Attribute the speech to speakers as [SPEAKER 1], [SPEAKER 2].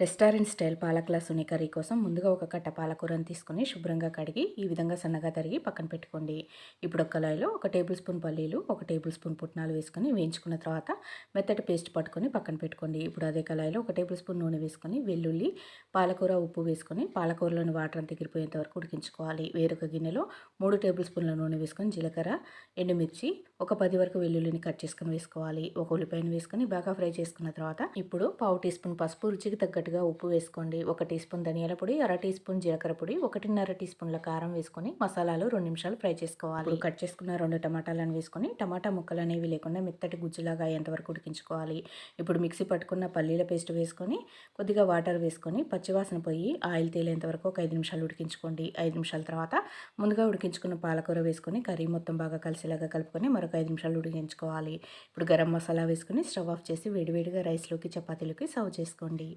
[SPEAKER 1] Restaurant style palak లసుని curry కోసం ముందుగా ఒక కట్ట పాలకూరను తీసుకొని శుభ్రంగా కడిగి ఈ విధంగా సన్నగా తరిగి పక్కన పెట్టుకోండి. ఇప్పుడు ఒక కళాయిలో 1 టేబుల్ స్పూన్ పల్లీలు, 1 టేబుల్ స్పూన్ పుట్నాలు వేసుకొని వేయించుకున్న తర్వాత మెత్తటి పేస్ట్ పట్టుకొని పక్కన పెట్టుకోండి. ఇప్పుడు అదే కళాయిలో 1 టేబుల్ స్పూన్ నూనె వేసుకొని వెల్లుల్లి, పాలకూర, ఉప్పు వేసుకొని పాలకూరలోని వాటర్ అంతా ఎగిరిపోయేంత వరకు ఉడికించుకోవాలి. వేరొక గిన్నెలో 3 టేబుల్ స్పూన్ల నూనె వేసుకొని జీలకర్ర, ఎండుమిర్చి, ఒక 10 వరకు వెల్లుల్లిని కట్ చేసుకొని వేసుకోవాలి. ఒక ఉల్లిపాయను వేసుకొని బాగా ఫ్రై చేసుకున్న తర్వాత ఇప్పుడు పావు టీ స్పూన్ పసుపు, రుచికి తగ్గట్టుగా ఉప్పు వేసుకోండి. 1 టీ స్పూన్ ధనియాల పొడి, అర టీ స్పూన్ జీలకర్ర పొడి, 1.5 టీ స్పూన్ల కారం వేసుకొని మసాలాలు 2 నిమిషాలు ఫ్రై చేసుకోవాలి. ఇప్పుడు కట్ చేసుకున్న 2 టమాటాలను వేసుకొని టమాటా ముక్కలు అనేవి లేకుండా మెత్తటి గుజ్జులాగా అయ్యేంత వరకు ఉడికించుకోవాలి. ఇప్పుడు మిక్సీ పట్టుకున్న పల్లీల పేస్ట్ వేసుకొని కొద్దిగా వాటర్ వేసుకొని పచ్చివాసన పోయి ఆయిల్ తేలేంత వరకు ఒక 5 నిమిషాలు ఉడికించుకోండి. 5 నిమిషాల తర్వాత ముందుగా ఉడికించుకున్న పాలకూర వేసుకొని కర్రీ మొత్తం బాగా కలిసేలాగా కలుపుకొని మరొక 5 నిమిషాలు ఉడికించుకోవాలి. ఇప్పుడు గరం మసాలా వేసుకొని స్టవ్ ఆఫ్ చేసి వేడివేడిగా రైస్లోకి, చపాతీలోకి సర్వ్ చేసుకోండి.